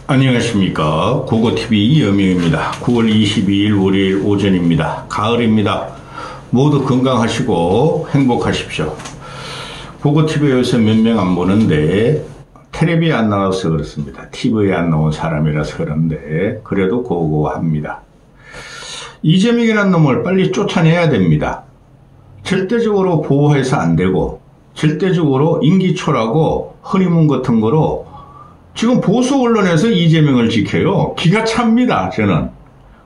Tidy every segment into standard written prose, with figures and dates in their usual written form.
안녕하십니까. 국어TV 이여명입니다. 9월 22일 월요일 오전입니다. 가을입니다. 모두 건강하시고 행복하십시오. 국어TV에 요새 몇 명 안 보는데 텔레비에 안 나와서 그렇습니다. TV에 안 나온 사람이라서 그런데 그래도 고고합니다. 이재명이라는 놈을 빨리 쫓아내야 됩니다. 절대적으로 보호해서 안 되고 절대적으로 임기초라고 허니문 같은 거로 지금 보수 언론에서 이재명을 지켜요. 기가 찹니다. 저는.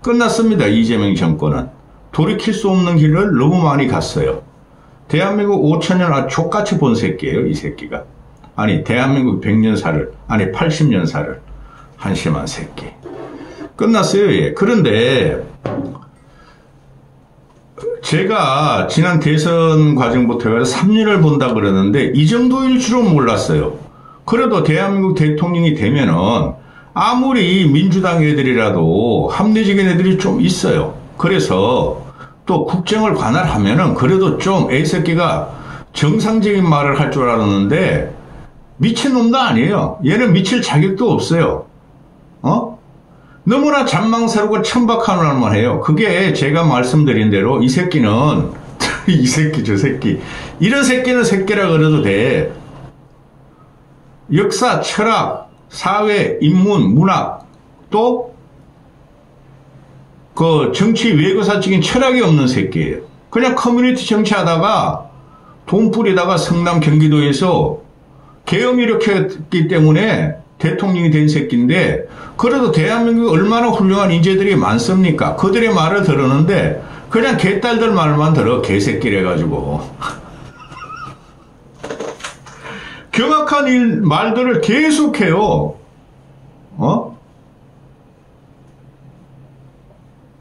끝났습니다. 이재명 정권은. 돌이킬 수 없는 길을 너무 많이 갔어요. 대한민국 5천년 족같이 본 새끼예요. 이 새끼가. 아니 대한민국 100년사를 아니 80년사를 한심한 새끼. 끝났어요. 예. 그런데 제가 지난 대선 과정부터 해서 3년을 본다 그러는데 이 정도일 줄은 몰랐어요. 그래도 대한민국 대통령이 되면은 아무리 민주당 애들이라도 합리적인 애들이 좀 있어요. 그래서 또 국정을 관할하면은 그래도 좀 애새끼가 정상적인 말을 할 줄 알았는데 미친놈도 아니에요. 얘는 미칠 자격도 없어요. 너무나 잔망스럽고 천박한 말만 해요. 그게 제가 말씀드린 대로 이 새끼는 이 새끼 저 새끼 이런 새끼는 새끼라 그래도 돼. 역사, 철학, 사회, 인문, 문학, 또 그 정치 외교사적인 철학이 없는 새끼예요. 그냥 커뮤니티 정치하다가 돈 뿌리다가 성남 경기도에서 계엄 일으켰기 때문에 대통령이 된 새끼인데 그래도 대한민국에 얼마나 훌륭한 인재들이 많습니까? 그들의 말을 들었는데 그냥 개딸들 말만 들어. 개새끼래 가지고. 경악한 말들을 계속해요.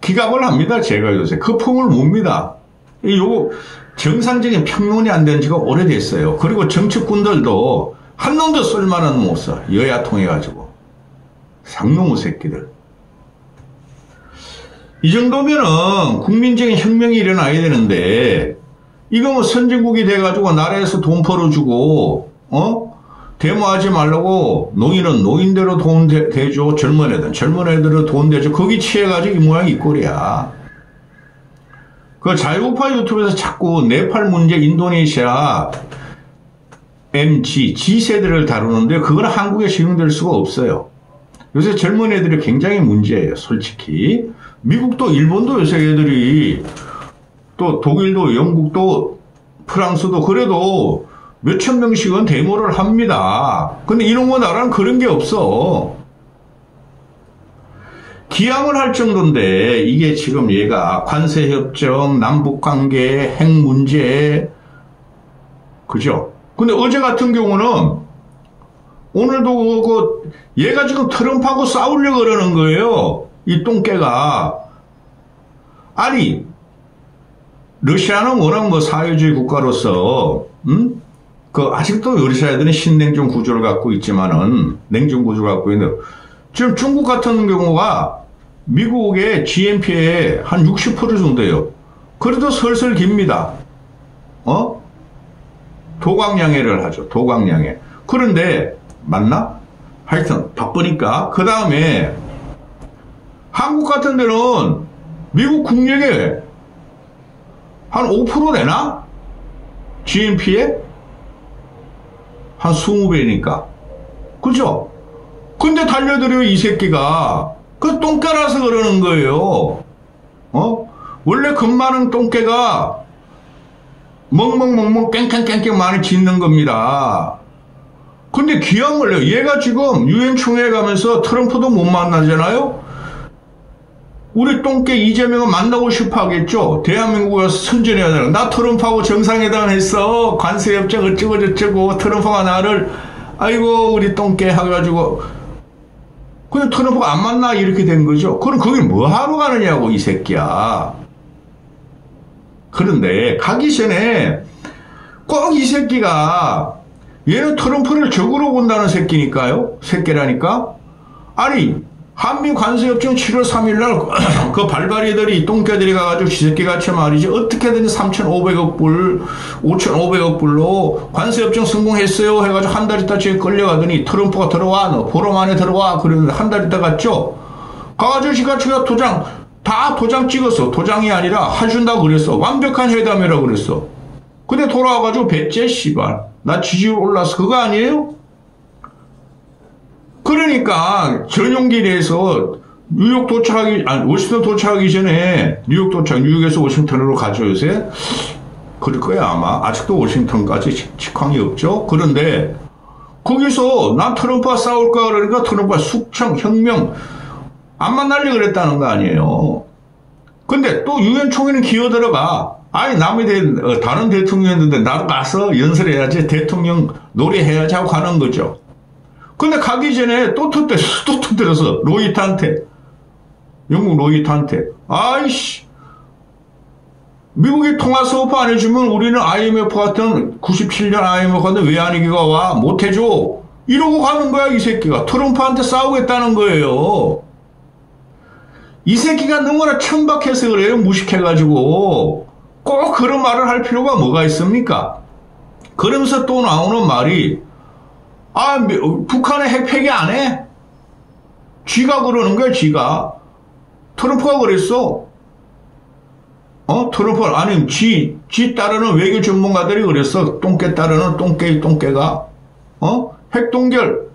기각을 합니다. 제가 요새 그 품을 봅니다. 요거 정상적인 평론이 안 된 지가 오래됐어요. 그리고 정치꾼들도 한 놈도 쓸만한 놈 없어. 여야 통해가지고. 상놈의 새끼들. 이 정도면은 국민적인 혁명이 일어나야 되는데 이거 뭐 선진국이 돼가지고 나라에서 돈 벌어주고 데모하지 말라고 노인은 노인대로 돈 대줘. 젊은 애들은 돈 대줘. 거기 취해가지고 이 모양 이 꼴이야. 그 자유우파 유튜브에서 자꾸 네팔 문제, 인도네시아, MG, G세대를 다루는데 그건 한국에 적용될 수가 없어요. 요새 젊은 애들이 굉장히 문제예요. 솔직히. 미국도 일본도 요새 애들이 또 독일도 영국도 프랑스도 그래도 몇천 명씩은 데모를 합니다. 근데 이놈의 나라는 그런 게 없어. 기함을 할 정도인데 이게 지금 얘가 관세협정, 남북관계, 핵문제 그죠? 근데 어제 같은 경우는 오늘도 얘가 지금 트럼프하고 싸우려고 그러는 거예요. 이 똥개가. 아니 러시아는 워낙 뭐 사회주의 국가로서 아직도 러시아 애들은 신냉전 구조를 갖고 있지만은 냉전 구조를 갖고 있는 지금 중국 같은 경우가 미국의 GNP의 한 60% 정도예요. 그래도 설설 깁니다. 도광양해를 하죠. 도광양해. 그런데 맞나? 하여튼 바쁘니까 그 다음에 한국 같은 데는 미국 국력의 한 5% 되나? GNP에? 한 20배니까. 그죠? 근데 달려들어요, 이 새끼가. 그 똥개라서 그러는 거예요. 원래 겁 많은 똥개가 멍멍멍멍 깽깽깽깽 많이 짖는 겁니다. 근데 기왕을 해요. 얘가 지금 유엔 총회 가면서 트럼프도 못 만나잖아요? 우리 똥개 이재명은 만나고 싶어 하겠죠? 대한민국에 와서 선전해야 되나? 나 트럼프하고 정상회담 했어. 관세협정 어쩌고저쩌고 트럼프가 나를 아이고 우리 똥개 해가지고 근데 트럼프가 안 만나 이렇게 된 거죠. 그럼 거기 뭐 하러 가느냐고 이 새끼야. 그런데 가기 전에 꼭 이 새끼가 얘는 트럼프를 적으로 본다는 새끼니까요. 새끼라니까. 아니 한미 관세협정 7월 3일날 그 발발이들이 똥개들이 가가지고 지새끼같이 말이지 어떻게든 3,500억 불, 5,500억 불로 관세협정 성공했어요 해가지고 한 달 있다 지금 끌려가더니 트럼프가 들어와 너 보름 안에 들어와 그러는데 한 달 있다 갔죠. 가가지고 지가 도장 다 도장 찍었어. 도장이 아니라 해준다고 그랬어. 완벽한 회담이라고 그랬어. 근데 돌아와가지고 배째 씨발 나 지지율 올랐어. 그거 아니에요? 그러니까 전용기내에서 뉴욕 도착하기, 아니, 워싱턴 도착하기 전에 뉴욕에서 워싱턴으로 가죠, 요새? 그럴 거야, 아마. 아직도 워싱턴까지 직항이 없죠? 그런데, 거기서 난 트럼프와 싸울 거야, 그러니까 트럼프가 숙청, 혁명, 안 만날려 그랬다는 거 아니에요. 근데 또 유엔 총회는 기어 들어가. 아니, 다른 대통령이었는데 나도 가서 연설해야지, 대통령 노래해야지 하고 가는 거죠. 근데 가기 전에 또 터뜨려서 로이트한테 영국 로이트한테 아이씨 미국이 통화 수업 안 해주면 우리는 IMF 같은 97년 IMF 같은 외환위기가 와 못해줘 이러고 가는 거야. 이 새끼가 트럼프한테 싸우겠다는 거예요. 이 새끼가 너무나 천박해서 그래요. 무식해가지고 꼭 그런 말을 할 필요가 뭐가 있습니까? 그러면서 또 나오는 말이 북한의 핵 폐기 안 해? 쥐가 그러는 거야, 쥐가. 트럼프가 그랬어. 트럼프가, 아니, 쥐 따르는 외교 전문가들이 그랬어. 똥개 따르는 똥개가. 핵동결,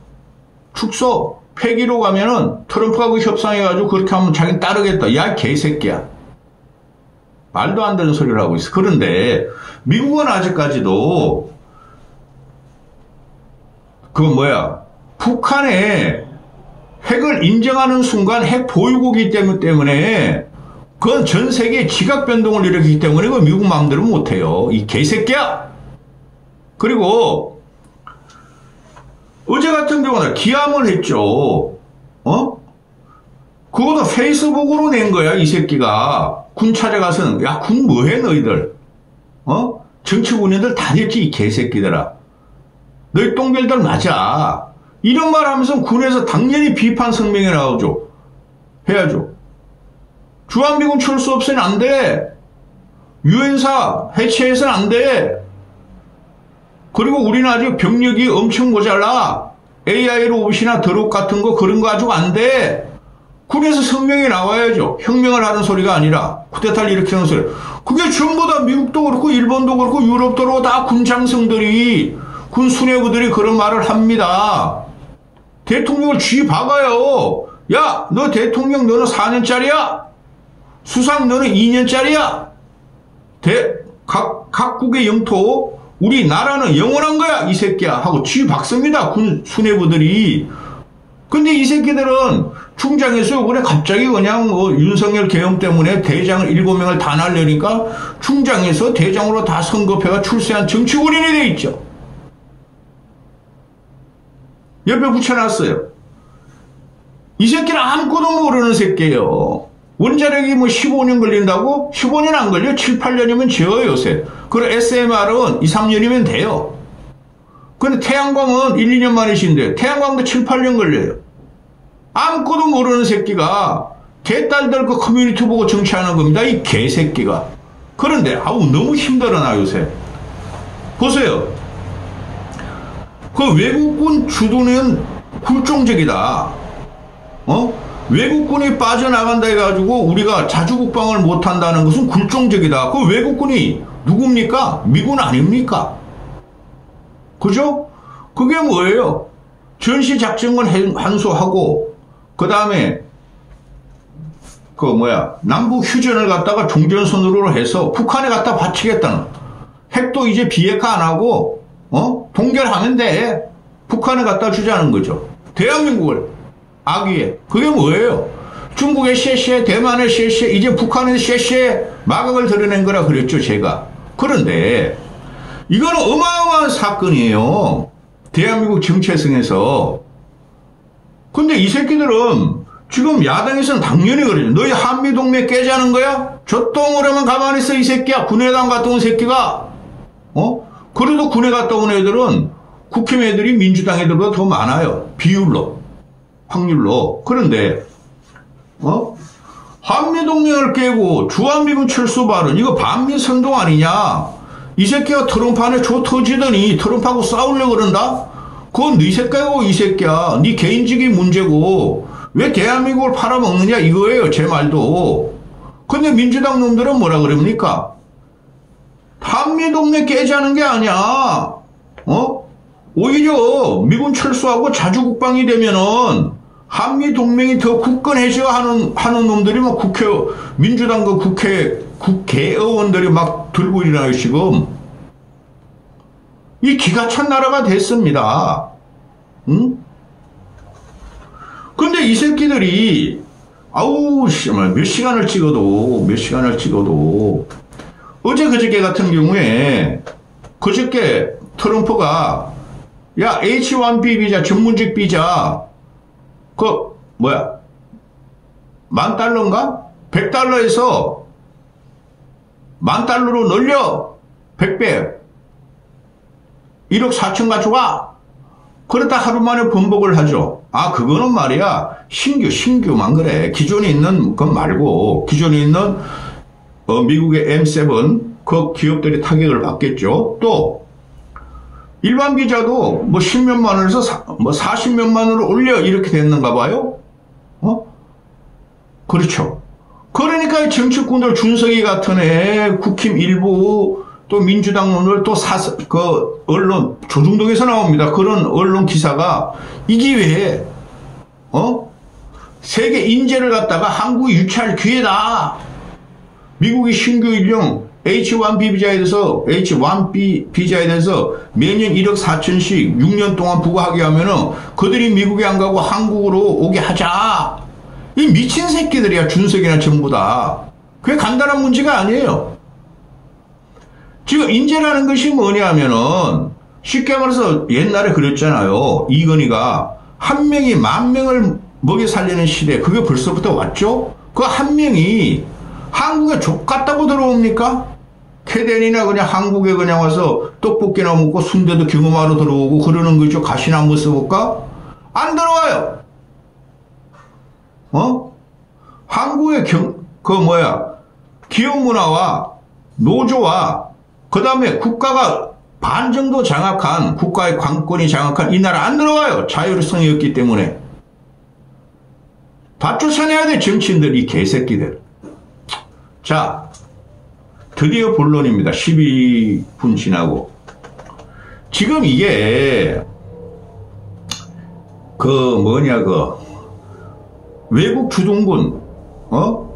축소, 폐기로 가면은 트럼프가 그 협상해가지고 그렇게 하면 자기는 따르겠다. 야, 개새끼야. 말도 안 되는 소리를 하고 있어. 그런데, 미국은 아직까지도 북한의 핵을 인정하는 순간 핵 보유국이기 때문에 그건 전 세계에 지각 변동을 일으키기 때문에 그 미국 마음대로 못해요. 이 개새끼야! 그리고 어제 같은 경우는 기함을 했죠. 그것도 페이스북으로 낸 거야, 이 새끼가. 군 찾아가서는, 야, 군 뭐해, 너희들? 정치군인들 다 됐지, 이 개새끼들아. 너희 똥별들 맞아. 이런 말 하면서 군에서 당연히 비판 성명이 나오죠. 해야죠. 주한미군 철수 없애는 안 돼. 유엔사 해체해서는 안 돼. 그리고 우리는 아직 병력이 엄청 모자라. AI 로봇이나 드롭 같은 거 그런 거 가지고 안 돼. 군에서 성명이 나와야죠. 혁명을 하는 소리가 아니라 쿠데타를 일으키는 소리. 그게 전부 다 미국도 그렇고 일본도 그렇고 유럽도 그렇고 다 군장성들이 군 수뇌부들이 그런 말을 합니다. 대통령을 쥐 박아요. 야, 너 대통령 너는 4년짜리야? 수상 너는 2년짜리야? 각국의 영토, 우리 나라는 영원한 거야, 이 새끼야. 하고 쥐 박습니다, 군 수뇌부들이. 근데 이 새끼들은 충장에서 요번에 갑자기 그냥 윤석열 계엄 때문에 대장을 7명을 다 날려니까 충장에서 대장으로 다 선급해가 출세한 정치군인이 돼 있죠. 옆에 붙여놨어요. 이 새끼는 아무것도 모르는 새끼예요. 원자력이 15년 걸린다고? 15년 안 걸려? 7, 8년이면 지어요, 요새. 그리고 SMR은 2, 3년이면 돼요. 근데 태양광은 1, 2년 만이신데 태양광도 7, 8년 걸려요. 아무것도 모르는 새끼가 개딸들 그 커뮤니티 보고 정치하는 겁니다. 이 개새끼가. 그런데 너무 힘들어 나 요새. 보세요. 그 외국군 주도는 굴종적이다. 외국군이 빠져나간다 해가지고 우리가 자주국방을 못한다는 것은 굴종적이다. 그 외국군이 누굽니까? 미군 아닙니까? 그죠? 그게 뭐예요? 전시작전권 환수하고 그 다음에 남북 휴전을 갖다가 종전선언으로 해서 북한에 갖다 바치겠다는. 핵도 이제 비핵화 안 하고 동결하면 돼. 북한에 갖다 주자는 거죠. 대한민국을 악의에. 그게 뭐예요? 중국의 셰셰, 대만의 셰셰, 이제 북한의 셰셰 마각을 드러낸 거라 그랬죠, 제가. 그런데 이거는 어마어마한 사건이에요. 대한민국 정체성에서. 근데 이 새끼들은 지금 야당에서는 당연히 그러죠. 너희 한미동맹 깨자는 거야? 저 똥으로만 가만히 있어, 이 새끼야. 군회당 갔다 온 새끼가. 그래도 군에 갔다 온 애들은 국힘 애들이 민주당 애들보다 더 많아요. 비율로. 확률로. 그런데 한미동맹을 깨고 주한미군 철수 발언, 이거 반미선동 아니냐? 이 새끼가 트럼프 안에 조 터지더니 트럼프하고 싸우려고 그런다? 그건 네 새끼고 이 새끼야. 네 개인적인 문제고 왜 대한민국을 팔아먹느냐 이거예요. 제 말도. 근데 민주당 놈들은 뭐라 그럽니까? 한미동맹 깨자는 게 아니야. 오히려 미군 철수하고 자주국방이 되면은 한미동맹이 더 굳건해져야 하는 놈들이 막 민주당 그 국회의원들이 막 들고 일어나요, 지금. 이 기가 찬 나라가 됐습니다. 응? 근데 이 새끼들이, 몇 시간을 찍어도, 어제 그저께 같은 경우에, 그저께 트럼프가, 야, H1B 비자, 전문직 비자, $10,000인가? $100에서 $10,000로 늘려! 100배! 1억 4천 가져와! 그러다 하루 만에 번복을 하죠. 그거는 말이야, 신규만 그래. 기존에 있는 건 말고, 기존에 있는, 미국의 M7, 그 기업들이 타격을 받겠죠. 또, 일반 비자도 10몇만 원에서 40몇만 원으로 올려 이렇게 됐는가 봐요. 그렇죠. 그러니까 정치꾼들 준석이 같은 애, 국힘 일부, 또 민주당 놈들, 또 언론, 조중동에서 나옵니다. 그런 언론 기사가, 이게 왜, 세계 인재를 갖다가 한국에 유치할 기회다. 미국이 신규 인령, H1B 비자에 대해서 매년 1억 4천씩 6년 동안 부과하게 하면은 그들이 미국에 안 가고 한국으로 오게 하자. 이 미친 새끼들이야, 준석이나 전부 다. 그게 간단한 문제가 아니에요. 지금 인재라는 것이 뭐냐면은 쉽게 말해서 옛날에 그랬잖아요. 이건희가 한 명이 10,000명을 먹여 살리는 시대, 그게 벌써부터 왔죠? 그 한 명이 한국에 족같다고 들어옵니까? 캐덴이나 그냥 한국에 그냥 와서 떡볶이나 먹고 순대도 경험하러 들어오고 그러는 거죠. 가시나 한번 써볼까? 안 들어와요. 한국의 기업 문화와 노조와 그 다음에 국가가 반 정도 장악한, 국가의 관권이 장악한 이 나라 안 들어와요. 자율성이 없기 때문에. 다 쫓아내야 돼, 정치인들, 이 개새끼들. 자, 드디어 본론입니다. 12분 지나고. 지금 이게, 외국 주둔군,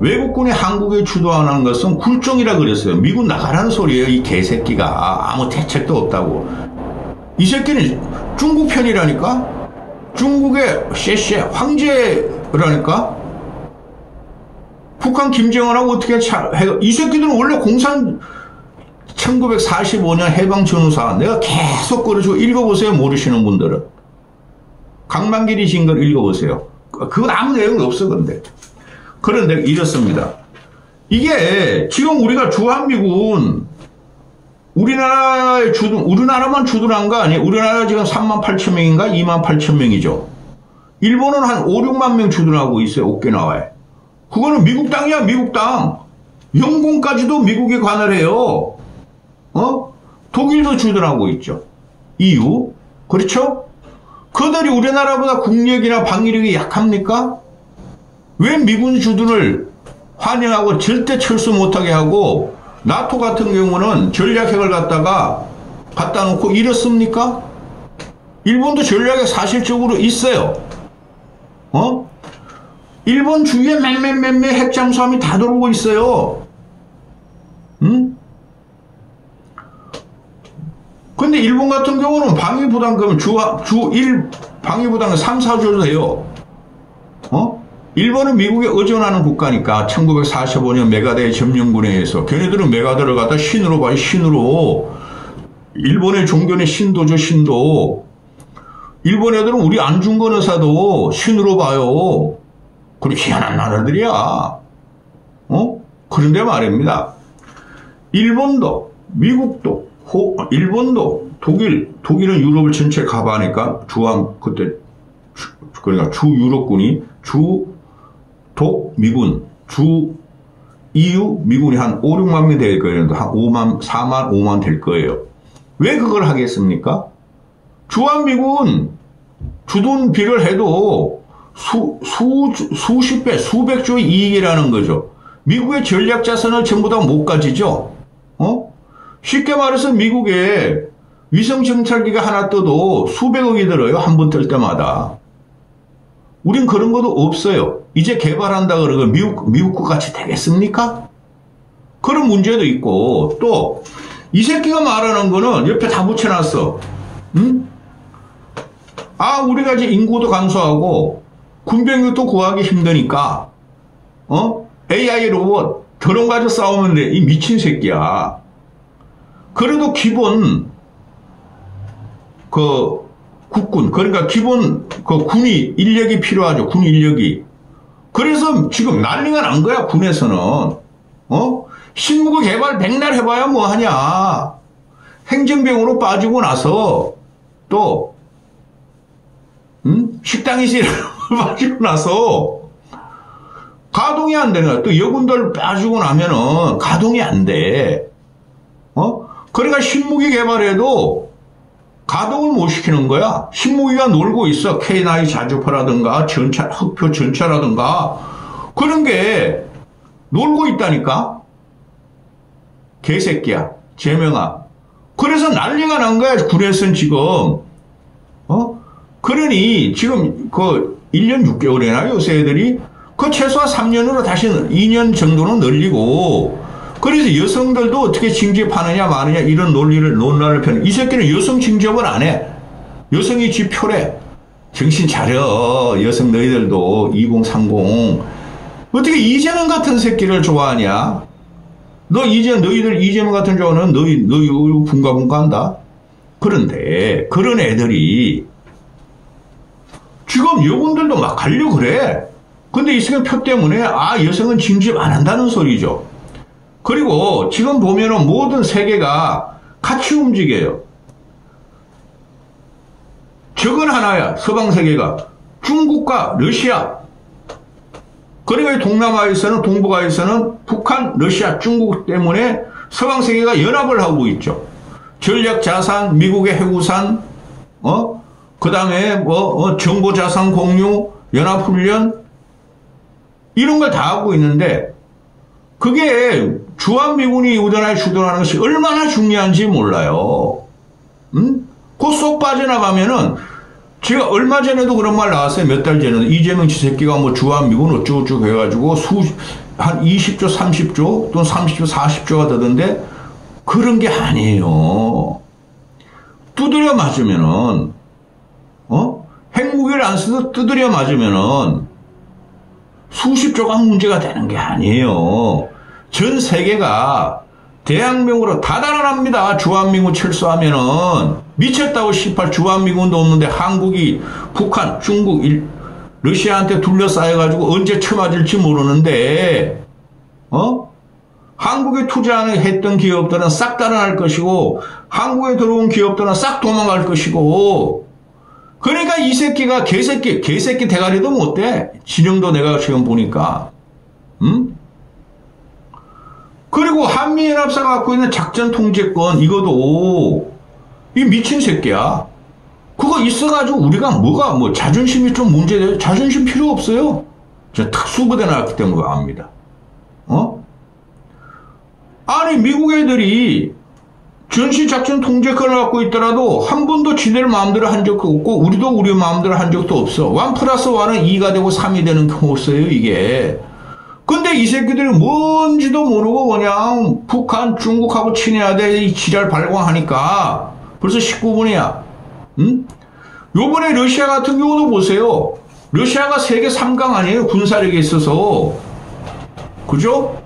외국군이 한국에 주도하는 것은 굴종이라 그랬어요. 미국 나가라는 소리예요, 이 개새끼가. 아무 대책도 없다고. 이 새끼는 중국 편이라니까? 중국의 셰셰, 황제라니까? 북한 김정은하고 어떻게 이 새끼들은 원래 1945년 해방전후사 내가 계속 끌어주고 읽어보세요. 모르시는 분들은. 강만길이 진 걸 읽어보세요. 그건 아무 내용 없어. 그런데 이렇습니다. 이게 지금 우리가 주한미군 우리나라만 주둔한 거 아니에요? 우리나라 지금 38,000명인가 28,000명이죠. 일본은 한 5, 6만 명 주둔하고 있어요. 오키나와에. 그거는 미국 땅이야, 미국 땅. 영공까지도 미국이 관할해요. 독일도 주둔하고 있죠. EU. 그렇죠? 그들이 우리나라보다 국력이나 방위력이 약합니까? 왜 미군 주둔을 환영하고 절대 철수 못하게 하고 나토 같은 경우는 전략핵을 갖다 놓고 이렇습니까? 일본도 전략핵 사실적으로 있어요. 일본 주위에 몇몇 핵잠수함이 다 들어오고 있어요. 근데 일본 같은 경우는 방위부담금 방위부담금 3, 4조도 돼요. 일본은 미국에 의존하는 국가니까 1945년 메가데이 점령군에 의해서 걔네들은 메가데를 갖다 신으로 봐요. 신으로. 일본의 종교는 신도죠. 신도. 일본 애들은 우리 안중근 의사도 신으로 봐요. 그렇게 희한한 나라들이야. 그런데 말입니다. 일본도 미국도 일본도 독일은 유럽을 전체 가봐하니까 그때 그러니까 주 유럽군이 주독 미군, 주 EU 미군이 한 5, 6만 명 될 거예요. 한 5만, 4만, 5만 될 거예요. 왜 그걸 하겠습니까? 주한미군 주둔 비를 해도 수십 배, 수백 조의 이익이라는 거죠. 미국의 전략 자산을 전부 다 못 가지죠. 쉽게 말해서 미국의 위성 정찰기가 하나 떠도 수백억이 들어요. 한 번 뜰 때마다. 우린 그런 것도 없어요. 이제 개발한다 그러고 미국 것 같이 되겠습니까? 그런 문제도 있고, 또 이 새끼가 말하는 거는 옆에 다 붙여놨어. 응? 우리가 이제 인구도 감소하고 군병력도 구하기 힘드니까 AI 로봇 드론 가지고 싸우면 돼. 이 미친 새끼야. 그래도 기본 국군, 그러니까 기본 군이 인력이 필요하죠. 군 인력이. 그래서 지금 난리가 난 거야. 군에서는. 신무기 개발 백날 해봐야 뭐하냐. 행정병으로 빠지고 나서 또 식당이시 빠지고 나서 가동이 안 되는 거야. 또 여군들 빠지고 나면은 가동이 안 돼. 그러니까 신무기 개발해도 가동을 못 시키는 거야. 신무기가 놀고 있어. K9 자주포라든가 흑표 전차라든가 그런 게 놀고 있다니까. 개새끼야. 제명아. 그래서 난리가 난 거야. 군에서는 지금. 그러니 지금 1년 6개월이나 요새 애들이 최소한 3년으로 다시 2년 정도는 늘리고, 그래서 여성들도 어떻게 징집하느냐 마느냐 이런 논란을 펴는. 이 새끼는 여성 징집을 안 해. 여성이 지 표래. 정신 차려. 여성 너희들도 2030. 어떻게 이재명 같은 새끼를 좋아하냐? 너희들 이재명 같은 좋아하는 너희 분가분가 한다. 그런데 그런 애들이 지금 여군들도 막 가려고 그래. 근데 이승현 표 때문에 여성은 징집 안 한다는 소리죠. 그리고 지금 보면은 모든 세계가 같이 움직여요. 적은 하나야. 서방 세계가. 중국과 러시아. 그러니까 동남아에서는, 동북아에서는 북한, 러시아, 중국 때문에 서방 세계가 연합을 하고 있죠. 전략 자산, 미국의 해구산, 그 다음에 정보 자산 공유, 연합훈련, 이런 걸 다 하고 있는데, 그게 주한미군이 우리나라에 주둔하는 것이 얼마나 중요한지 몰라요. 그 쏙 빠져나가면은, 제가 얼마 전에도 그런 말 나왔어요. 몇 달 전에도. 이재명 지새끼가 주한미군 어쩌고저쩌고 해가지고 한 20조, 30조, 또는 30조, 40조가 되던데, 그런 게 아니에요. 두드려 맞으면은, 핵무기를 안 써도 두드려 맞으면은, 수십조가 문제가 되는 게 아니에요. 전 세계가 대항명으로 다 달아납니다. 주한미군 철수하면은. 미쳤다고 18 주한미군도 없는데 한국이 북한, 중국, 러시아한테 둘러싸여가지고 언제 쳐맞을지 모르는데, 한국에 투자했던 기업들은 싹 달아날 것이고, 한국에 들어온 기업들은 싹 도망갈 것이고, 그러니까 이 새끼가 개새끼 대가리도 못 돼. 진영도 내가 지금 보니까. 그리고 한미연합사가 갖고 있는 작전 통제권, 이것도, 이 미친 새끼야. 그거 있어가지고 우리가 자존심이 좀 문제돼요. 자존심 필요 없어요. 저 특수부대 나왔기 때문에 압니다. 아니, 미국 애들이 전시작전 통제권을 갖고 있더라도 한 번도 지들 마음대로 한 적도 없고, 우리도 우리 마음대로 한 적도 없어. 1+1은 2가 되고 3이 되는 경우였어요, 이게. 근데 이 새끼들이 뭔지도 모르고 그냥 북한, 중국하고 친해야 돼. 이 지랄 발광하니까. 벌써 19분이야. 요번에 러시아 같은 경우도 보세요. 러시아가 세계 3강 아니에요? 군사력에 있어서. 그죠?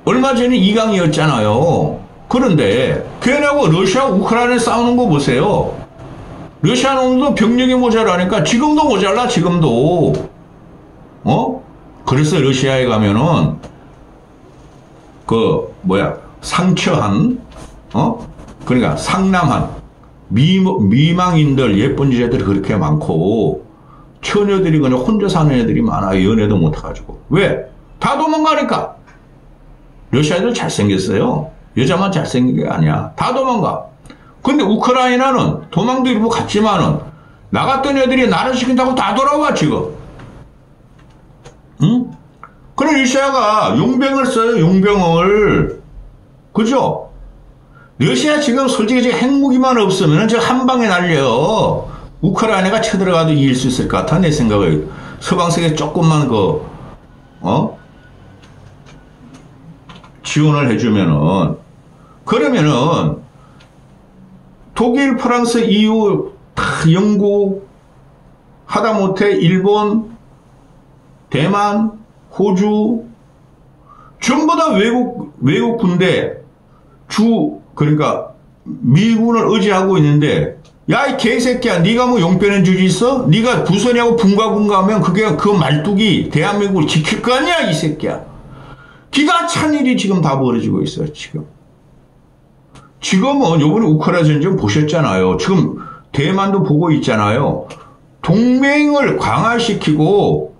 얼마 전에 2강이었잖아요. 그런데 걔네하고 러시아, 우크라이나 싸우는 거 보세요. 러시아 놈도 병력이 모자라니까 지금도 모자라, 지금도. 그래서 러시아에 가면은 상처한, 그러니까 상남한, 미망인들, 예쁜 여자들이 그렇게 많고, 처녀들이 그냥 혼자 사는 애들이 많아요. 연애도 못해가지고. 왜? 다 도망가니까. 러시아 애들 잘생겼어요. 여자만 잘생긴 게 아니야. 다 도망가. 근데 우크라이나는 도망도 일부 갔지만은 나갔던 애들이 나를 시킨다고 다 돌아와 지금. 응? 그럼 러시아가 용병을 써요. 용병을. 그죠? 러시아 지금 솔직히 핵무기만 없으면 저 한 방에 날려. 우크라이나가 쳐들어가도 이길 수 있을 것 같아. 내 생각에. 서방세계 조금만 지원을 해주면은. 그러면은 독일, 프랑스, EU, 영국, 하다못해 일본, 대만, 호주, 전부 다 외국 군대, 그러니까 미군을 의지하고 있는데, 야, 이 개새끼야, 네가 뭐 용변은 주지 있어? 네가 부선이하고 분가분가하면 그게 그 말뚝이 대한민국을 지킬 거 아니야, 이 새끼야. 기가 찬 일이 지금 다 벌어지고 있어요, 지금. 지금은 요번에 우크라이나 전쟁 보셨잖아요. 지금 대만도 보고 있잖아요. 동맹을 강화시키고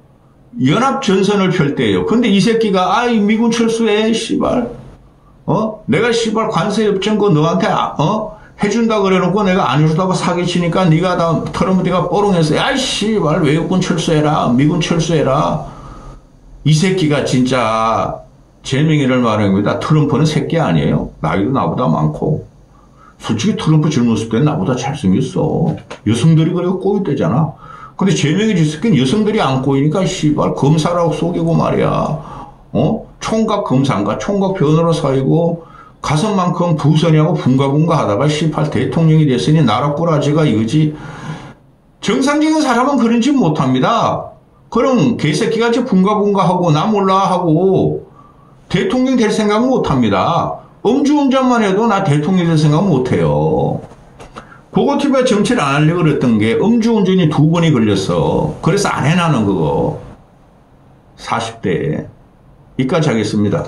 연합전선을 펼 때예요. 근데 이 새끼가 아이 미군 철수해 씨발. 내가 씨발 관세협정 거 너한테 해준다 그래놓고 내가 안 해준다고 사기치니까 네가 다 털으면 네가 뽀롱해서 야 씨발 외국군 철수해라 미군 철수해라. 이 새끼가 진짜 제명이를 말하는 겁니다. 트럼프는 새끼 아니에요. 나이도 나보다 많고. 솔직히 트럼프 젊었을 때는 나보다 잘생겼어. 여성들이 그래서 꼬이대잖아. 근데 제명이 지새끼는 여성들이 안 꼬이니까 씨발 검사라고 속이고 말이야. 총각 검사인가 총각 변호사 사이고 가슴만큼 부선이하고 분가분가 하다가 씨발 대통령이 됐으니 나라 꼬라지가 이거지. 정상적인 사람은 그런 짓 못합니다. 그럼 개새끼같이 분가분가하고 나 몰라 하고 대통령 될 생각 못합니다. 음주운전만 해도 나 대통령 될 생각 못해요. 보고티브에 정치를 안 하려고 그랬던 게 음주운전이 2번이 걸렸어. 그래서 안 해나는 그거. 40대에. 이까지 하겠습니다.